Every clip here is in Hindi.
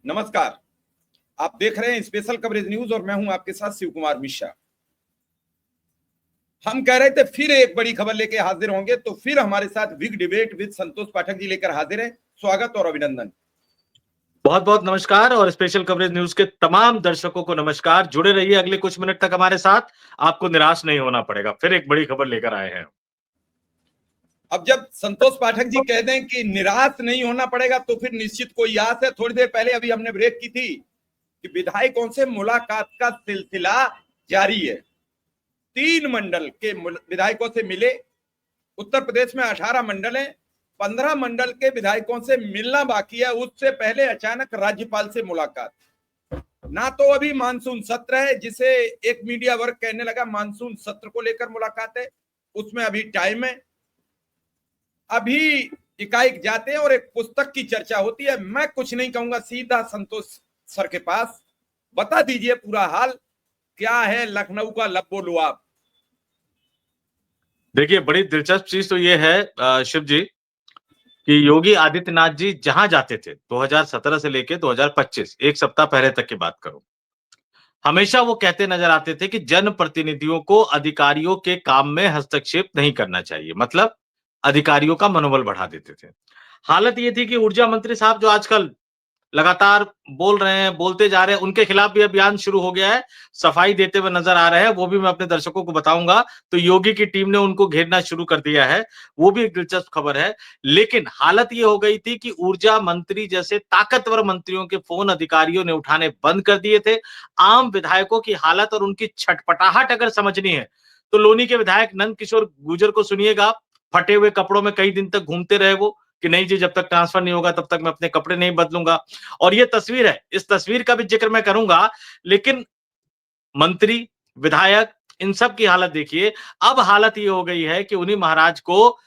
नमस्कार। आप देख रहे हैं स्पेशल कवरेज न्यूज और मैं हूं आपके साथ शिव कुमार मिश्रा। हम कह रहे थे फिर एक बड़ी खबर लेके हाजिर होंगे, तो फिर हमारे साथ बिग डिबेट विद संतोष पाठक जी लेकर हाजिर है। स्वागत और अभिनंदन। बहुत बहुत नमस्कार और स्पेशल कवरेज न्यूज के तमाम दर्शकों को नमस्कार। जुड़े रहिए अगले कुछ मिनट तक हमारे साथ, आपको निराश नहीं होना पड़ेगा। फिर एक बड़ी खबर लेकर आए हैं। अब जब संतोष पाठक जी कह दें कि निराश नहीं होना पड़ेगा, तो फिर निश्चित कोई आस है। थोड़ी देर पहले अभी हमने ब्रेक की थी कि विधायकों से मुलाकात का सिलसिला जारी है। 3 मंडल के विधायकों से मिले। उत्तर प्रदेश में 18 मंडल है, 15 मंडल के विधायकों से मिलना बाकी है। उससे पहले अचानक राज्यपाल से मुलाकात। ना तो अभी मानसून सत्र है, जिसे एक मीडिया वर्ग कहने लगा मानसून सत्र को लेकर मुलाकात है, उसमें अभी टाइम है। अभी इकाई जाते हैं और एक पुस्तक की चर्चा होती है। मैं कुछ नहीं कहूंगा, सीधा संतोष सर के पास। बता दीजिए पूरा हाल क्या है लखनऊ का लब्बो लुआब। देखिए, बड़ी दिलचस्प चीज तो ये है शिव जी कि योगी आदित्यनाथ जी जहां जाते थे 2017 से लेके 2025, एक सप्ताह पहले तक की बात करूं, हमेशा वो कहते नजर आते थे कि जनप्रतिनिधियों को अधिकारियों के काम में हस्तक्षेप नहीं करना चाहिए। मतलब अधिकारियों का मनोबल बढ़ा देते थे। हालत ये थी कि ऊर्जा मंत्री साहब जो आजकल लगातार बोल रहे हैं, बोलते जा रहे हैं, उनके खिलाफ भी अभियान शुरू हो गया है, सफाई देते हुए नजर आ रहे हैं। वो भी मैं अपने दर्शकों को बताऊंगा। तो योगी की टीम ने उनको घेरना शुरू कर दिया है, वो भी एक दिलचस्प खबर है। लेकिन हालत ये हो गई थी कि ऊर्जा मंत्री जैसे ताकतवर मंत्रियों के फोन अधिकारियों ने उठाने बंद कर दिए थे। आम विधायकों की हालत और उनकी छटपटाहट अगर समझनी है तो लोनी के विधायक नंद किशोर गुर्जर को सुनिएगा। फटे हुए कपड़ों में कई दिन तक घूमते रहे वो कि नहीं जी, जब तक ट्रांसफर नहीं होगा तब तक मैं अपने कपड़े नहीं बदलूंगा। और ये तस्वीर है, इस तस्वीर का भी जिक्र मैं करूंगा। लेकिन मंत्री, विधायक, इन सब की हालत देखिए। अब हालत ये हो गई है कि उन्हीं महाराज को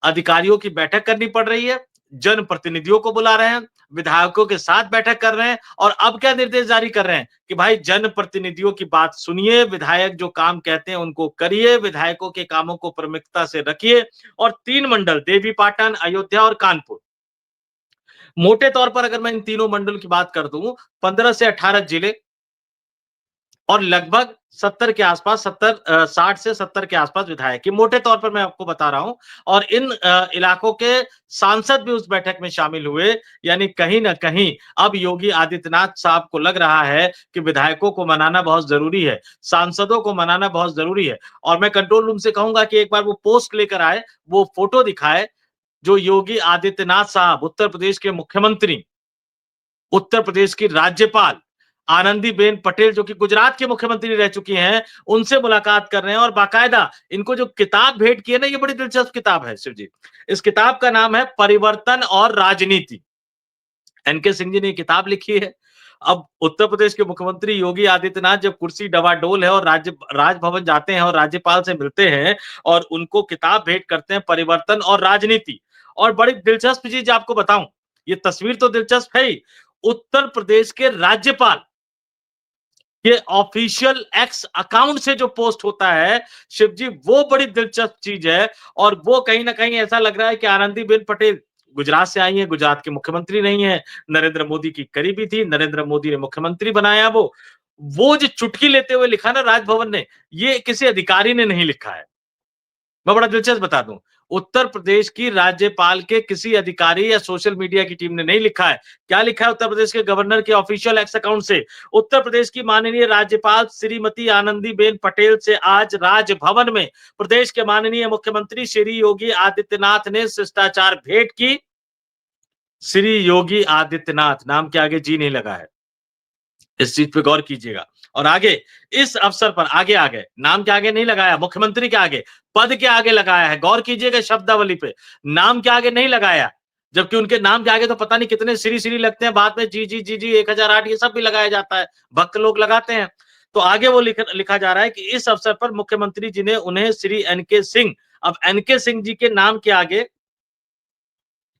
अधिकारियों की बैठक करनी पड़ रही है, जनप्रतिनिधियों को बुला रहे हैं, विधायकों के साथ बैठक कर रहे हैं और अब क्या निर्देश जारी कर रहे हैं कि भाई जनप्रतिनिधियों की बात सुनिए, विधायक जो काम कहते हैं उनको करिए, विधायकों के कामों को प्राथमिकता से रखिए। और 3 मंडल देवीपाटन, अयोध्या और कानपुर, मोटे तौर पर अगर मैं इन तीनों मंडल की बात कर दूं, 15 से 18 जिले और लगभग 70 के आसपास, 60 से 70 के आसपास विधायक, ये मोटे तौर पर मैं आपको बता रहा हूं। और इन इलाकों के सांसद भी उस बैठक में शामिल हुए। यानी कहीं ना कहीं अब योगी आदित्यनाथ साहब को लग रहा है कि विधायकों को मनाना बहुत जरूरी है, सांसदों को मनाना बहुत जरूरी है। और मैं कंट्रोल रूम से कहूंगा कि एक बार वो पोस्ट लेकर आए, वो फोटो दिखाए जो योगी आदित्यनाथ साहब, उत्तर प्रदेश के मुख्यमंत्री, उत्तर प्रदेश की राज्यपाल आनंदीबेन पटेल जो कि गुजरात के मुख्यमंत्री रह चुकी हैं, उनसे मुलाकात कर रहे हैं। और बाकायदा इनको जो किताब भेंट की है ना, ये बड़ी दिलचस्प किताब है शिव जी। इस किताब का नाम है परिवर्तन और राजनीति। एनके सिंह जी ने किताब लिखी है। अब उत्तर प्रदेश के मुख्यमंत्री योगी आदित्यनाथ जब कुर्सी डवाडोल है और राजभवन जाते हैं और राज्यपाल से मिलते हैं और उनको किताब भेंट करते हैं, परिवर्तन और राजनीति। और बड़ी दिलचस्प चीज आपको बताऊं, ये तस्वीर तो दिलचस्प है ही, उत्तर प्रदेश के राज्यपाल के ऑफिशियल एक्स अकाउंट से जो पोस्ट होता है शिव जी, वो बड़ी दिलचस्प चीज है। और वो कहीं ना कहीं ऐसा लग रहा है कि आनंदीबेन पटेल गुजरात से आई है, गुजरात के मुख्यमंत्री नहीं है, नरेंद्र मोदी की करीबी थी, नरेंद्र मोदी ने मुख्यमंत्री बनाया। वो जो चुटकी लेते हुए लिखा ना राजभवन ने, ये किसी अधिकारी ने नहीं लिखा है। मैं बड़ा दिलचस्प बता दूं, उत्तर प्रदेश की राज्यपाल के किसी अधिकारी या सोशल मीडिया की टीम ने नहीं लिखा है। क्या लिखा है उत्तर प्रदेश के गवर्नर के ऑफिशियल एक्स अकाउंट से? उत्तर प्रदेश की माननीय राज्यपाल श्रीमती आनंदीबेन पटेल से आज राजभवन में प्रदेश के माननीय मुख्यमंत्री श्री योगी आदित्यनाथ ने शिष्टाचार भेंट की। श्री योगी आदित्यनाथ नाम के आगे जी नहीं लगा है, इस चीज पे गौर कीजिएगा। और आगे इस अवसर पर आगे आगे नाम के आगे नहीं लगाया, मुख्यमंत्री के आगे, पद के आगे लगाया है। गौर कीजिएगा शब्दावली पे, नाम के आगे नहीं लगाया। जबकि उनके नाम के आगे तो पता नहीं कितने श्री श्री लगते हैं, बाद में जी जी जी जी 1008 ये सब भी लगाया जाता है, भक्त लोग लगाते हैं। तो आगे वो लिखा जा रहा है कि इस अवसर पर मुख्यमंत्री जी ने उन्हें श्री एनके सिंह, अब एनके सिंह जी के नाम के आगे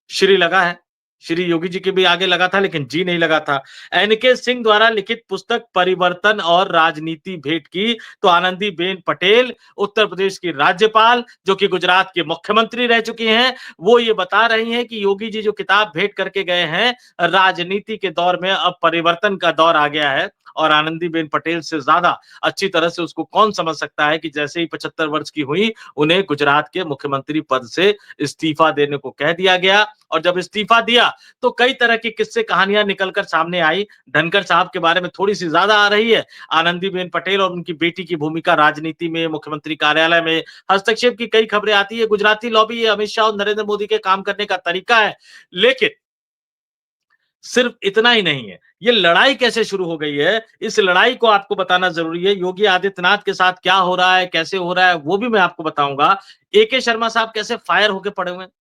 श्री लगा है, श्री योगी जी के भी आगे लगा था, लेकिन जी नहीं लगा था। एनके सिंह द्वारा लिखित पुस्तक परिवर्तन और राजनीति भेंट की तो आनंदीबेन पटेल, उत्तर प्रदेश की राज्यपाल, जो कि गुजरात के मुख्यमंत्री रह चुकी हैं, वो ये बता रही हैं कि योगी जी जो किताब भेंट करके गए हैं, राजनीति के दौर में अब परिवर्तन का दौर आ गया है। और आनंदीबेन पटेल से ज्यादा अच्छी तरह से उसको कौन समझ सकता है कि जैसे ही 75 वर्ष की हुई, उन्हें गुजरात के मुख्यमंत्री पद से इस्तीफा देने को कह दिया गया। और जब इस्तीफा दिया तो कई तरह की किस्से कहानियां निकलकर सामने आई। धनखड़ साहब के बारे में थोड़ी सी ज्यादा आ रही है। आनंदीबेन पटेल और उनकी बेटी की भूमिका राजनीति में, मुख्यमंत्री कार्यालय में हस्तक्षेप की कई खबरें आती है। गुजराती लॉबी, ये अमित शाह और नरेंद्र मोदी के काम करने का तरीका है। लेकिन सिर्फ इतना ही नहीं है, ये लड़ाई कैसे शुरू हो गई है, इस लड़ाई को आपको बताना जरूरी है। योगी आदित्यनाथ के साथ क्या हो रहा है, कैसे हो रहा है, वो भी मैं आपको बताऊंगा। एके शर्मा साहब कैसे फायर होके पड़े हुए हैं,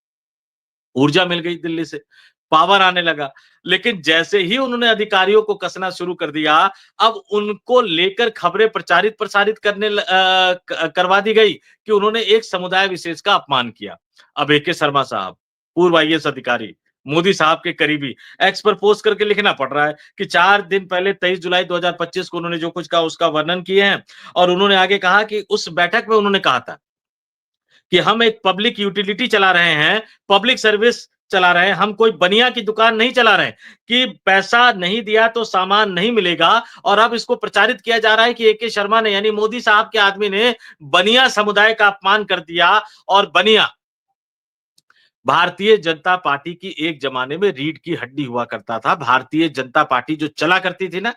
ऊर्जा मिल गई दिल्ली से, पावर आने लगा। लेकिन जैसे ही उन्होंने अधिकारियों को कसना शुरू कर दिया, अब उनको लेकर खबरें प्रचारित प्रसारित करवा दी गई कि उन्होंने एक समुदाय विशेष का अपमान किया। अब एके शर्मा साहब, पूर्व आईएएस अधिकारी, मोदी साहब के करीबी, एक्स पर पोस्ट करके लिखना पड़ रहा है कि 4 दिन पहले 23 जुलाई 2025 को उन्होंने जो कुछ कहा उसका वर्णन किए हैं। और उन्होंने आगे कहा कि उस बैठक में उन्होंने कहा था कि हम एक पब्लिक यूटिलिटी चला रहे हैं, पब्लिक सर्विस चला रहे हैं, हम कोई बनिया की दुकान नहीं चला रहे हैं कि पैसा नहीं दिया तो सामान नहीं मिलेगा। और अब इसको प्रचारित किया जा रहा है कि एके शर्मा ने, यानी मोदी साहब के आदमी ने, बनिया समुदाय का अपमान कर दिया। और बनिया भारतीय जनता पार्टी की एक जमाने में रीढ़ की हड्डी हुआ करता था। भारतीय जनता पार्टी जो चला करती थी ना,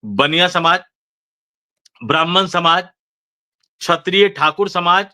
बनिया समाज, ब्राह्मण समाज, क्षत्रिय ठाकुर समाज,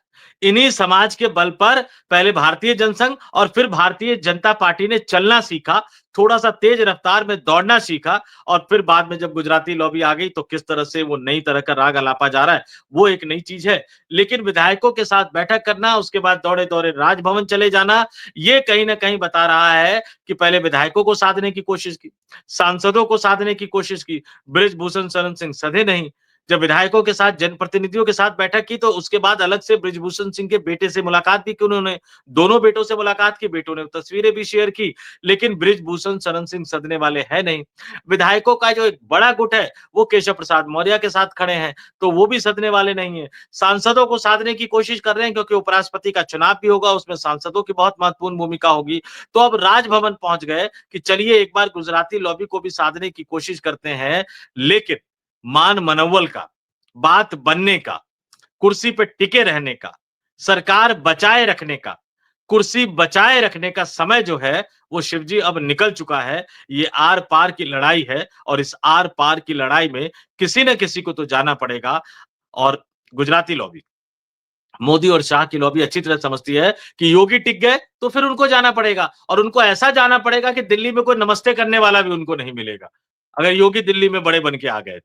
इन्हीं समाज के बल पर पहले भारतीय जनसंघ और फिर भारतीय जनता पार्टी ने चलना सीखा, थोड़ा सा तेज रफ्तार में दौड़ना सीखा। और फिर बाद में जब गुजराती लॉबी आ गई तो किस तरह से वो नई तरह का राग अलापा जा रहा है, वो एक नई चीज है। लेकिन विधायकों के साथ बैठक करना, उसके बाद दौड़े दौड़े राजभवन चले जाना, ये कहीं ना कहीं बता रहा है कि पहले विधायकों को साधने की कोशिश की, सांसदों को साधने की कोशिश की, बृजभूषण शरण सिंह सधे नहीं। जब विधायकों के साथ, जनप्रतिनिधियों के साथ बैठक की तो उसके बाद अलग से बृजभूषण सिंह के बेटे से मुलाकात भी की उन्होंने, दोनों बेटों से मुलाकात की, बेटों ने तस्वीरें भी शेयर की। लेकिन बृजभूषण शरण सिंह सदने वाले है नहीं। विधायकों का जो एक बड़ा गुट है वो केशव प्रसाद मौर्य के साथ खड़े हैं, तो वो भी सदने वाले नहीं है। सांसदों को साधने की कोशिश कर रहे हैं क्योंकि उपराष्ट्रपति का चुनाव भी होगा, उसमें सांसदों की बहुत महत्वपूर्ण भूमिका होगी। तो अब राजभवन पहुंच गए कि चलिए एक बार गुजराती लॉबी को भी साधने की कोशिश करते हैं। लेकिन मान मनोबल का, बात बनने का, कुर्सी पे टिके रहने का, सरकार बचाए रखने का, कुर्सी बचाए रखने का समय जो है वो शिवजी अब निकल चुका है। ये आर पार की लड़ाई है और इस आर पार की लड़ाई में किसी न किसी को तो जाना पड़ेगा। और गुजराती लॉबी, मोदी और शाह की लॉबी अच्छी तरह समझती है कि योगी टिक गए तो फिर उनको जाना पड़ेगा, और उनको ऐसा जाना पड़ेगा कि दिल्ली में कोई नमस्ते करने वाला भी उनको नहीं मिलेगा अगर योगी दिल्ली में बड़े बन के आ गए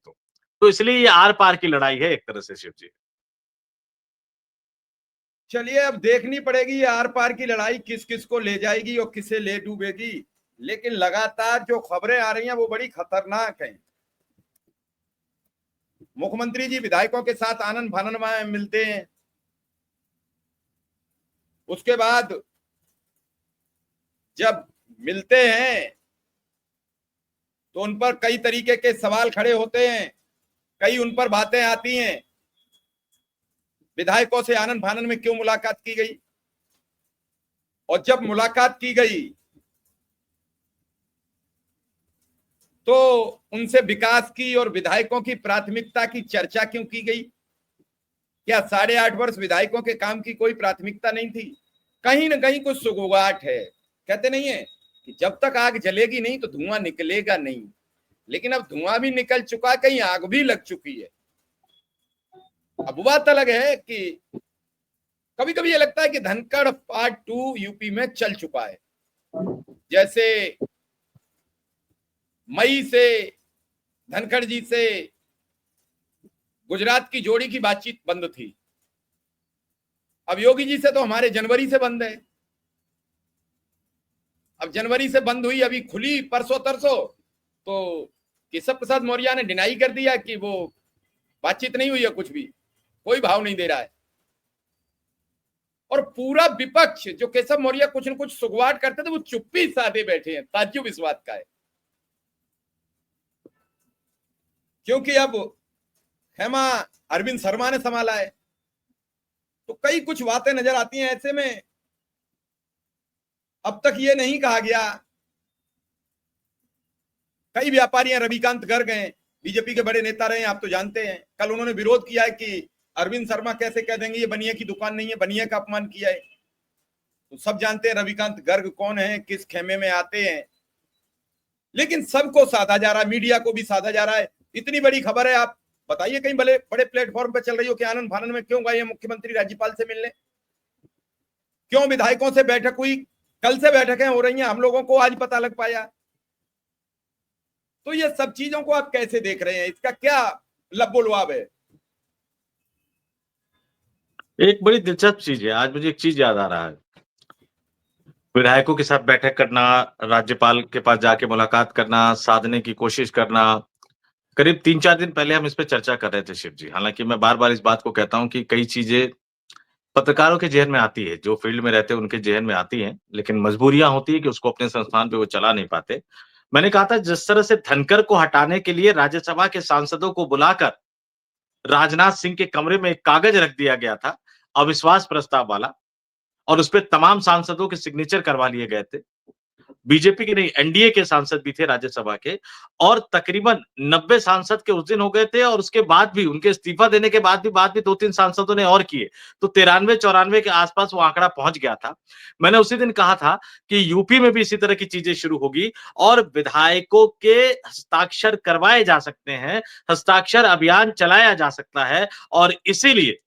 तो इसलिए ये आर पार की लड़ाई है एक तरह से शिव जी। चलिए अब देखनी पड़ेगी ये आर पार की लड़ाई किस किस को ले जाएगी और किसे ले डूबेगी। लेकिन लगातार जो खबरें आ रही हैं वो बड़ी खतरनाक हैं। मुख्यमंत्री जी विधायकों के साथ आनंद फानन में मिलते हैं, उसके बाद जब मिलते हैं तो उन पर कई तरीके के सवाल खड़े होते हैं, कई उन पर बातें आती हैं। विधायकों से आनंद फानन में क्यों मुलाकात की गई, और जब मुलाकात की गई तो उनसे विकास की और विधायकों की प्राथमिकता की चर्चा क्यों की गई? क्या 8.5 वर्ष विधायकों के काम की कोई प्राथमिकता नहीं थी? कहीं ना कहीं कुछ सुगुगाट है। कहते नहीं है कि जब तक आग जलेगी नहीं तो धुआं निकलेगा नहीं। लेकिन अब धुआं भी निकल चुका, कहीं आग भी लग चुकी है। अब बात अलग है कि कभी कभी ये लगता है कि धनखड़ पार्ट 2 यूपी में चल चुका है। जैसे मई से धनखड़ जी से गुजरात की जोड़ी की बातचीत बंद थी, अब योगी जी से तो हमारे जनवरी से बंद है। अब जनवरी से बंद हुई, अभी खुली परसों तरसों, तो केशव प्रसाद मौर्य ने डिनाई कर दिया कि वो बातचीत नहीं हुई है, कुछ भी कोई भाव नहीं दे रहा है। और पूरा विपक्ष जो केशव मौर्य कुछ न कुछ सुगवाट करते थे वो चुप्पी साधे बैठे हैं। ताज्जुब इस बात का है, क्योंकि अब हेमा अरविंद शर्मा ने संभाला है, तो कई कुछ बातें नजर आती हैं। ऐसे में अब तक ये नहीं कहा गया, कई व्यापारी हैं, रविकांत गर्ग हैं, बीजेपी के बड़े नेता रहे हैं, आप तो जानते हैं। कल उन्होंने विरोध किया है कि अरविंद शर्मा कैसे कह देंगे ये बनिया की दुकान नहीं है, बनिया का अपमान किया है। तो सब जानते हैं रविकांत गर्ग कौन है, किस खेमे में आते हैं, लेकिन सबको साधा जा रहा है, मीडिया को भी साधा जा रहा है। इतनी बड़ी खबर है, आप बताइए कहीं बड़े बड़े प्लेटफॉर्म पर चल रही हो कि आनंद फानंद में क्यों गए मुख्यमंत्री राज्यपाल से मिलने, क्यों विधायकों से बैठक हुई, कल से बैठकें हो रही हैं, हम लोगों को आज पता लग पाया। तो ये सब चीजों को आप कैसे देख रहे हैं, इसका क्या लब्बो-लुआब है? एक बड़ी दिलचस्प चीज है, आज मुझे एक चीज याद आ रहा है। विधायकों के साथ बैठक करना, राज्यपाल के पास जाके मुलाकात करना, साधने की कोशिश करना, करीब 3-4 दिन पहले हम इस पे चर्चा कर रहे थे शिव जी। हालांकि मैं बार-बार इस बात को कहता हूं कि कई चीजें पत्रकारों के ज़हन में आती है, जो फील्ड में रहते हैं उनके ज़हन में आती हैं, लेकिन मजबूरियाँ होती है कि उसको अपने संस्थान पे वो चला नहीं पाते। मैंने कहा था जिस तरह से धनकर को हटाने के लिए राज्यसभा के सांसदों को बुलाकर राजनाथ सिंह के कमरे में एक कागज रख दिया गया था, अविश्वास प्रस्ताव वाला, और उसपे तमाम सांसदों के सिग्नेचर करवा लिए गए थे। बीजेपी के नहीं, एनडीए के सांसद भी थे राज्यसभा के, और तकरीबन 90 सांसद के उस दिन हो गए थे, और उसके बाद भी उनके इस्तीफा देने के बाद भी 2-3 सांसदों ने और किए, तो 93-94 के आसपास वो आंकड़ा पहुंच गया था। मैंने उसी दिन कहा था कि यूपी में भी इसी तरह की चीजें शुरू होगी और विधायकों के हस्ताक्षर करवाए जा सकते हैं, हस्ताक्षर अभियान चलाया जा सकता है, और इसीलिए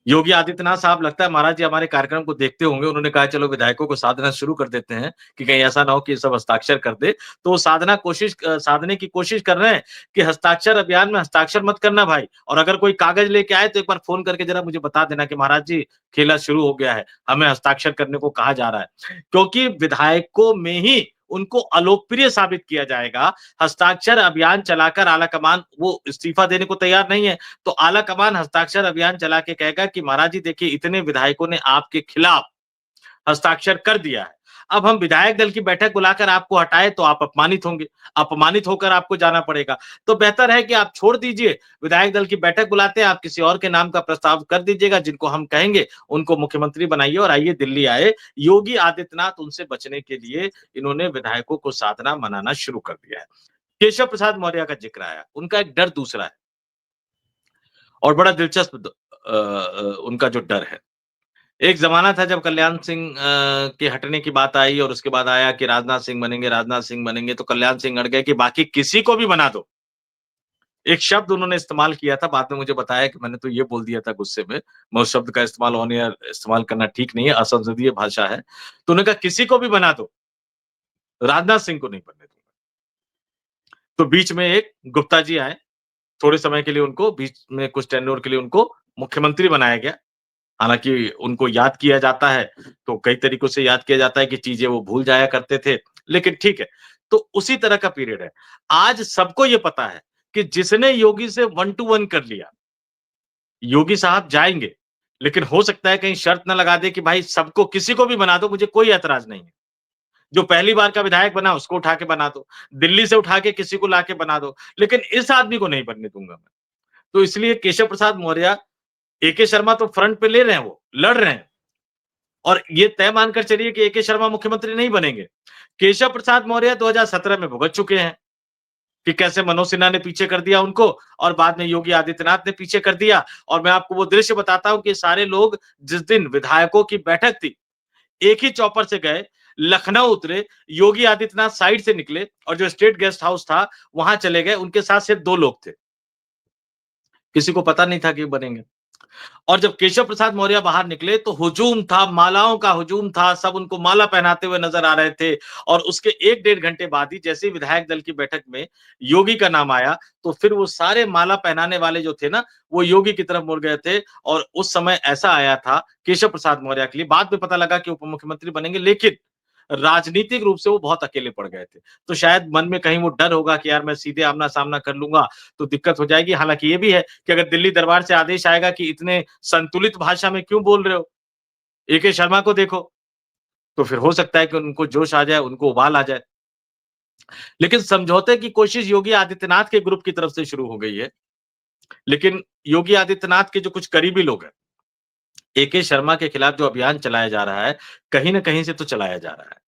योगी आदित्यनाथ साहब, लगता है महाराज जी हमारे कार्यक्रम को देखते होंगे, उन्होंने कहा चलो विधायकों को साधना शुरू कर देते हैं कि कहीं ऐसा ना हो कि ये सब हस्ताक्षर कर दे। तो वो साधने की कोशिश कर रहे हैं कि हस्ताक्षर अभियान में हस्ताक्षर मत करना भाई, और अगर कोई कागज लेके आए तो एक बार फोन करके जरा मुझे बता देना कि महाराज जी खेला शुरू हो गया है, हमें हस्ताक्षर करने को कहा जा रहा है। क्योंकि विधायकों में ही उनको अलोकप्रिय साबित किया जाएगा। हस्ताक्षर अभियान चलाकर आलाकमान वो इस्तीफा देने को तैयार नहीं है, तो आलाकमान हस्ताक्षर अभियान चला के कहेगा कि महाराज जी देखिए इतने विधायकों ने आपके खिलाफ हस्ताक्षर कर दिया है, अब हम विधायक दल की बैठक बुलाकर आपको हटाए तो आप अपमानित होंगे, अपमानित होकर आपको जाना पड़ेगा। तो बेहतर है कि आप छोड़ दीजिए, विधायक दल की बैठक बुलाते हैं, आप किसी और के नाम का प्रस्ताव कर दीजिएगा, जिनको हम कहेंगे उनको मुख्यमंत्री बनाइए और आइए दिल्ली आए। योगी आदित्यनाथ उनसे बचने के लिए इन्होंने विधायकों को साधना मनाना शुरू कर दिया है। केशव प्रसाद मौर्य का जिक्र आया, उनका एक डर दूसरा है और बड़ा दिलचस्प उनका जो डर है। एक ज़माना था जब कल्याण सिंह के हटने की बात आई और उसके बाद आया कि राजनाथ सिंह बनेंगे, तो कल्याण सिंह अड़ गए कि बाकी किसी को भी बना दो। एक शब्द उन्होंने इस्तेमाल किया था, बाद में मुझे बताया कि मैंने तो ये बोल दिया था गुस्से में, मैं उस शब्द का इस्तेमाल ऑन एयर इस्तेमाल करना ठीक नहीं है, असंसदीय भाषा है। तो उन्होंने कहा किसी को भी बना दो, राजनाथ सिंह को नहीं बनने दूंगा। तो बीच में एक गुप्ता जी आए, थोड़े समय के लिए उनको बीच में कुछ टेन्योर के लिए उनको मुख्यमंत्री बनाया गया। हालाँकि उनको याद किया जाता है, तो कई तरीकों से याद किया जाता है कि चीज़ें वो भूल जाया करते थे, लेकिन ठीक है। तो उसी तरह का पीरियड है। आज सबको ये पता है कि जिसने योगी से 1 टू 1 कर लिया, योगी साहब जाएँगे, लेकिन हो सकता है कहीं शर्त ना लगा दे कि भाई सबको किसी को भी बना दो, मुझे कोई ऐतराज़ नहीं है। जो पहली बार का विधायक बना उसको उठा के बना दो, दिल्ली से उठा के किसी को लाके बना दो, लेकिन इस आदमी को नहीं बनने दूँगा मैं। तो इसलिए केशव प्रसाद मौर्य, एके शर्मा तो फ्रंट पे ले रहे हैं, वो लड़ रहे हैं और ये तय मानकर चलिए कि एके शर्मा मुख्यमंत्री नहीं बनेंगे। केशव प्रसाद मौर्य 2017 में भुगत चुके हैं कि कैसे मनोज सिन्हा ने पीछे कर दिया उनको और बाद में योगी आदित्यनाथ ने पीछे कर दिया। और मैं आपको वो दृश्य बताता हूं कि सारे लोग जिस दिन विधायकों की बैठक थी, एक ही चौपर से गए, लखनऊ उतरे, योगी आदित्यनाथ साइड से निकले और जो स्टेट गेस्ट हाउस था वहां चले गए, उनके साथ सिर्फ 2 लोग थे। किसी को पता नहीं था कि बनेंगे। और जब केशव प्रसाद मौर्य बाहर निकले तो हुजूम था, मालाओं का हुजूम था, सब उनको माला पहनाते हुए नजर आ रहे थे। और उसके 1 डेढ़ घंटे बाद ही जैसे ही विधायक दल की बैठक में योगी का नाम आया, तो फिर वो सारे माला पहनाने वाले जो थे ना, वो योगी की तरफ मुड़ गए थे। और उस समय ऐसा आया था केशव प्रसाद मौर्य के लिए, बाद में पता लगा कि उप मुख्यमंत्री बनेंगे, लेकिन राजनीतिक रूप से वो बहुत अकेले पड़ गए थे। तो शायद मन में कहीं वो डर होगा कि यार मैं सीधे आमना-सामना कर लूँगा तो दिक्कत हो जाएगी। हालाँकि ये भी है कि अगर दिल्ली दरबार से आदेश आएगा कि इतने संतुलित भाषा में क्यों बोल रहे हो? एके शर्मा को देखो, तो फिर हो सकता है कि उनको जोश आ जाए, उनको उबाल आ जाए। लेकिन समझौते की कोशिश योगी आदित्यनाथ के ग्रुप की तरफ से शुरू हो गई है। लेकिन योगी आदित्यनाथ के जो कुछ करीबी लोग हैं, एके शर्मा के खिलाफ जो अभियान चलाया जा रहा है, कहीं न कहीं से तो चलाया जा रहा है।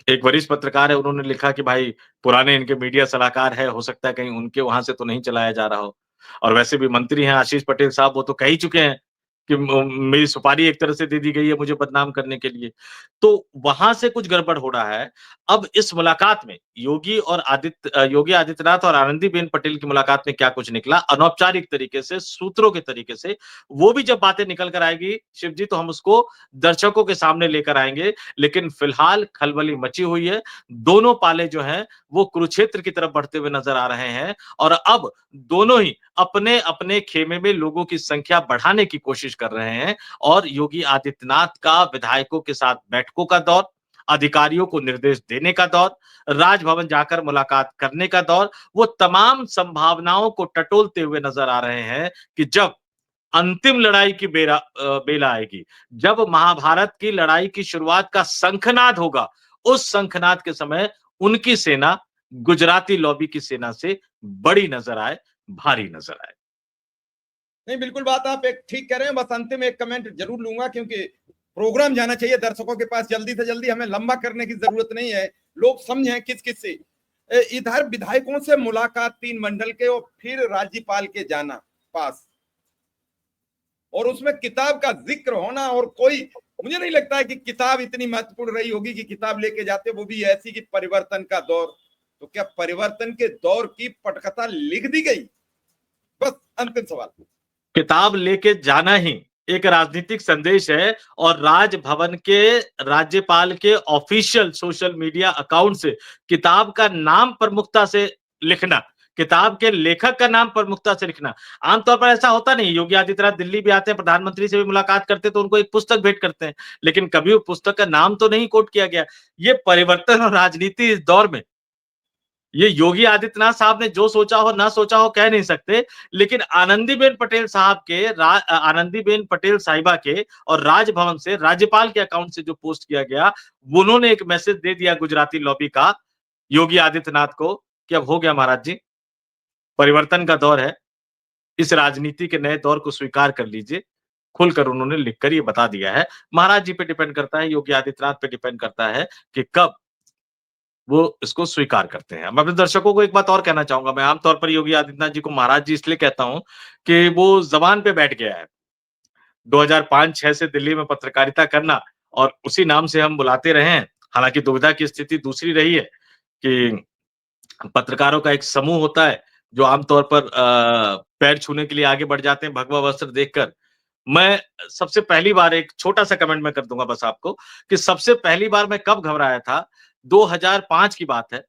एक वरिष्ठ पत्रकार है, उन्होंने लिखा कि भाई पुराने इनके मीडिया सलाहकार है, हो सकता है कहीं उनके वहाँ से तो नहीं चलाया जा रहा हो। और वैसे भी मंत्री हैं आशीष पटेल साहब, वो तो कह ही चुके हैं कि मेरी सुपारी एक तरह से दे दी गई है मुझे बदनाम करने के लिए। तो वहाँ से कुछ गड़बड़ हो रहा है। अब इस मुलाकात में योगी आदित्यनाथ और आनंदीबेन पटेल की मुलाकात में क्या कुछ निकला, अनौपचारिक तरीके से, सूत्रों के तरीके से, वो भी जब बातें निकल कर आएगी शिव जी, तो हम उसको दर्शकों के सामने लेकर आएँगे। लेकिन फिलहाल खलबली मची हुई है। दोनों पाले जो हैं, वो कुरुक्षेत्र की तरफ बढ़ते हुए नज़र आ रहे हैं और अब दोनों ही अपने-अपने खेमे में लोगों की संख्या बढ़ाने की कोशिश कर रहे हैं और योगी आदित्यनाथ का विधायकों के साथ बैठकों का दौर, अधिकारियों को निर्देश देने का दौर, राजभवन जाकर मुलाकात करने का दौर, वो तमाम संभावनाओं को टटोलते हुए नज़र आ रहे हैं कि जब अंतिम लड़ाई की बेला आएगी, जब महाभारत की लड़ाई की शुरुआत का शंखनाद होगा, उस शंखनाद के समय उनकी सेना गुजराती लॉबी की सेना से बड़ी नजर आए, भारी नजर आए। नहीं, बिल्कुल बात आप एक ठीक कह रहे हैं। बस अंतिम एक कमेंट जरूर लूंगा क्योंकि प्रोग्राम जाना चाहिए दर्शकों के पास जल्दी से जल्दी, हमें लंबा करने की जरूरत नहीं है, लोग समझें किस किस से। इधर विधायकों से मुलाकात 3 मंडल के और फिर राज्यपाल के जाना पास, और उसमें किताब का जिक्र होना, और कोई, मुझे नहीं लगता है कि किताब इतनी महत्वपूर्ण रही होगी कि किताब लेके जाते, वो भी ऐसी कि परिवर्तन का दौर। तो क्या परिवर्तन के दौर की पटकथा लिख दी गई? बस अंतिम सवाल। किताब लेके जाना ही एक राजनीतिक संदेश है और राजभवन के राज्यपाल के ऑफिशियल सोशल मीडिया अकाउंट से किताब का नाम प्रमुखता से लिखना, किताब के लेखक का नाम प्रमुखता से लिखना, आमतौर पर ऐसा होता नहीं। योगी आदित्यनाथ दिल्ली भी आते हैं, प्रधानमंत्री से भी मुलाकात करते हैं तो उनको एक पुस्तक भेंट करते हैं, लेकिन कभी वो पुस्तक का नाम तो नहीं कोट किया गया। ये परिवर्तन और राजनीति इस दौर में, ये योगी आदित्यनाथ साहब ने जो सोचा हो ना सोचा हो कह नहीं सकते, लेकिन आनंदीबेन पटेल साहब के आनंदीबेन पटेल साहिबा के और राजभवन से राज्यपाल के अकाउंट से जो पोस्ट किया गया, उन्होंने एक मैसेज दे दिया गुजराती लॉबी का योगी आदित्यनाथ को कि अब हो गया महाराज जी, परिवर्तन का दौर है, इस राजनीति के नए दौर को स्वीकार कर लीजिए। खुलकर उन्होंने लिखकर ये बता दिया है। महाराज जी पे डिपेंड करता है, योगी आदित्यनाथ पे डिपेंड करता है कि कब वो इसको स्वीकार करते हैं। मैं अपने दर्शकों को एक बात और कहना चाहूँगा, मैं आम तौर पर योगी आदित्यनाथ जी को महाराज जी इसलिए कहता हूँ कि वो ज़बान पे बैठ गया है। 2005-6 से दिल्ली में पत्रकारिता करना और उसी नाम से हम बुलाते रहे हैं। हालाँकि दुविधा की स्थिति दूसरी रही है कि पत्रकारों का एक समूह होता है, जो आम तौर पर पैर छूने के लिए आगे बढ़ जाते हैं भगवा वस्त्र देखकर। मैं सबसे पहली बार एक छोटा-सा कमेंट मैं कर दूँगा बस आपको कि सबसे पहली बार मैं कब घबराया था, 2005 की बात है।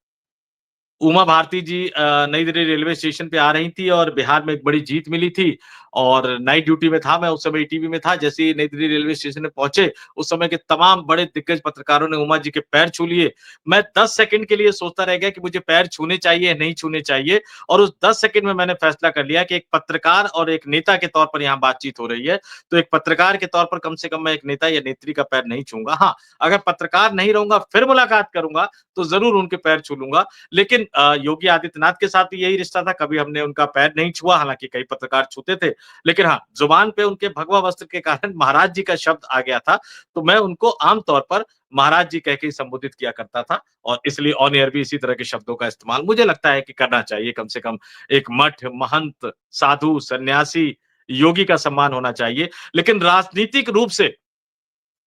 उमा भारती जी नई दिल्ली रेलवे स्टेशन पे आ रही थी और बिहार में एक बड़ी जीत मिली थी और नाइट ड्यूटी में था मैं, उस समय ईटीवी में था। जैसे ही नई दिल्ली रेलवे स्टेशन पे पहुंचे, उस समय के तमाम बड़े दिग्गज पत्रकारों ने उमा जी के पैर छू लिए। मैं 10 सेकंड के लिए सोचता रह गया कि मुझे पैर छूने चाहिए, नहीं छूने चाहिए, और उस 10 सेकंड में मैंने फैसला कर लिया कि एक पत्रकार और एक नेता के तौर पर यहाँ बातचीत हो रही है, तो एक पत्रकार के तौर पर कम से कम मैं एक नेता या नेत्री का पैर नहीं छूंगा। हाँ, अगर पत्रकार नहीं रहूंगा, फिर मुलाकात करूंगा, तो जरूर उनके पैर छू लूंगा। लेकिन योगी आदित्यनाथ के साथ भी यही रिश्ता था, कभी हमने उनका पैर नहीं छुआ, हालांकि कई पत्रकार छूते थे, लेकिन हाँ, जुबान पे उनके भगवा वस्त्र के कारण महाराज जी का शब्द आ गया था, तो मैं उनको आमतौर पर महाराज जी कह के ही संबोधित किया करता था और इसलिए ऑन एयर भी इसी तरह के शब्दों का इस्तेमाल मुझे लगता है कि करना चाहिए। कम से कम एक मठ, महंत, साधु, सन्यासी, योगी का सम्मान होना चाहिए। लेकिन राजनीतिक रूप से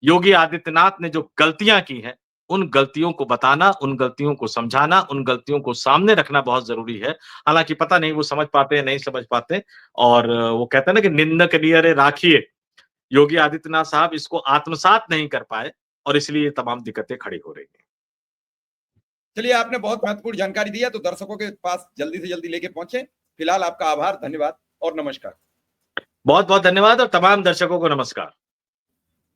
योगी आदित्यनाथ ने जो गलतियां की हैं, उन गलतियों को बताना, उन गलतियों को समझाना, उन गलतियों को सामने रखना बहुत ज़रूरी है। हालाँकि पता नहीं वो समझ पाते हैं, नहीं समझ पाते, और वो कहते हैं ना कि निंदक नियरे राखिए, योगी आदित्यनाथ साहब इसको आत्मसात नहीं कर पाए और इसलिए ये तमाम दिक्कतें खड़ी हो रही हैं। चलिए, आपने बहुत महत्वपूर्ण जानकारी दी है, तो दर्शकों के पास जल्दी से जल्दी लेके पहुंचे। फिलहाल आपका आभार, धन्यवाद और नमस्कार। बहुत-बहुत धन्यवाद और तमाम दर्शकों को नमस्कार।